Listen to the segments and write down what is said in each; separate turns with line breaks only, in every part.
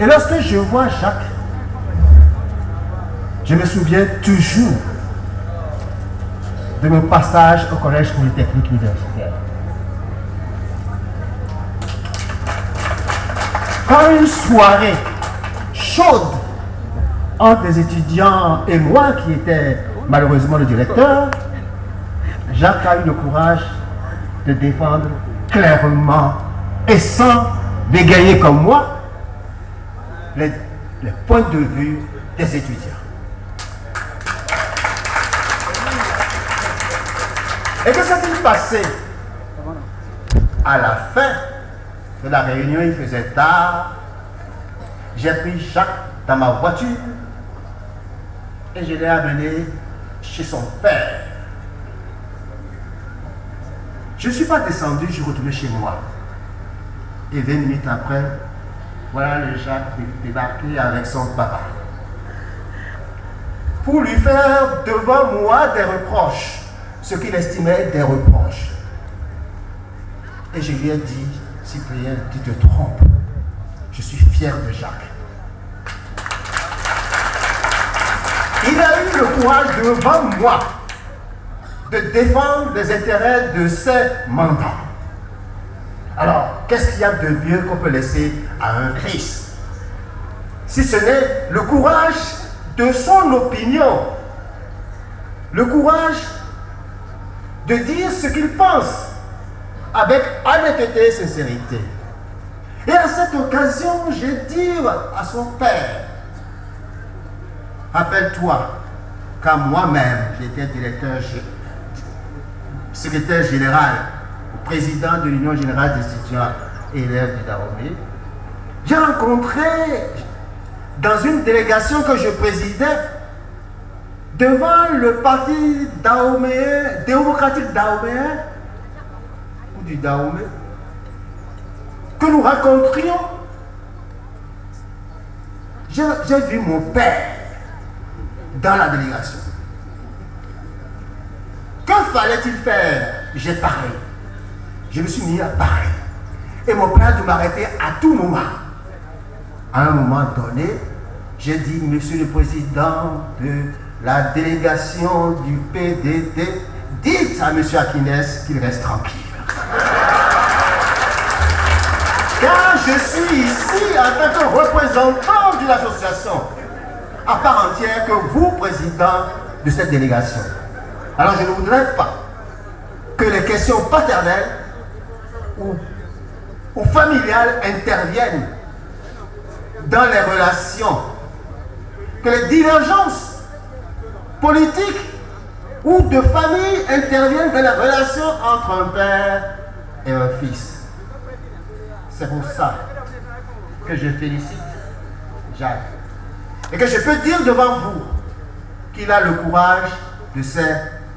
Et lorsque je vois Jacques, je me souviens toujours de mon passage au collège polytechnique universitaire. Quand une soirée chaude entre des étudiants et moi, qui était malheureusement le directeur, Jacques a eu le courage de défendre clairement et sans bégayer comme moi les points de vue des étudiants. Et que s'est-il passé? À la fin de la réunion, il faisait tard. J'ai pris Jacques dans ma voiture et je l'ai amené chez son père. Je ne suis pas descendu, je suis retourné chez moi. Et 20 minutes après, voilà le Jacques débarqué avec son papa. Pour lui faire devant moi des reproches, ce qu'il estimait des reproches. Et je lui ai dit, Cyprien, tu te trompes. Je suis fier de Jacques. Il a eu le courage devant moi de défendre les intérêts de ses mandats. Alors, qu'est-ce qu'il y a de mieux qu'on peut laisser à un Christ? Si ce n'est le courage de son opinion, le courage de dire ce qu'il pense avec honnêteté et sincérité. Et à cette occasion, j'ai dit à son père, rappelle-toi qu'à moi-même, j'étais secrétaire général, président de l'Union générale des étudiants et élèves du Dahomey. J'ai rencontré dans une délégation que je présidais devant le parti dahoméen, démocratique dahoméen, ou du Dahomey, que nous rencontrions. J'ai vu mon père dans la délégation. Que fallait-il faire? J'ai parlé. Je me suis mis à parler. Et mon père de m'arrêter à tout moment. À un moment donné, j'ai dit, Monsieur le Président de la délégation du PDT, dites à M. Akinès qu'il reste tranquille. Car je suis ici en tant que représentant d'une association à part entière que vous, président de cette délégation. Alors je ne voudrais pas que les questions paternelles ou familiales interviennent dans les relations, que les divergences politiques ou de famille interviennent dans les relations entre un père et un fils. C'est pour ça que je félicite Jacques et que je peux dire devant vous qu'il a le courage de ses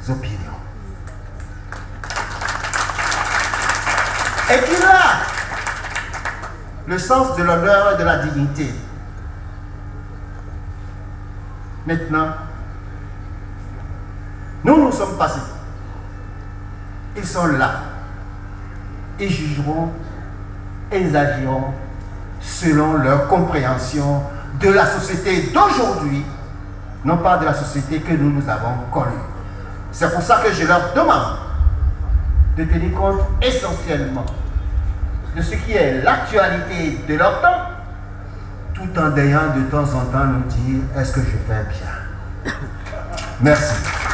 opinions. Et qu'il a le sens de l'honneur et de la dignité. Maintenant, nous sommes passés. Ils sont là. Ils jugeront et ils agiront selon leur compréhension de la société d'aujourd'hui, non pas de la société que nous avons connue. C'est pour ça que je leur demande de tenir compte essentiellement de ce qui est l'actualité de leur temps, tout en ayant de temps en temps nous dire est-ce que je fais bien. Merci.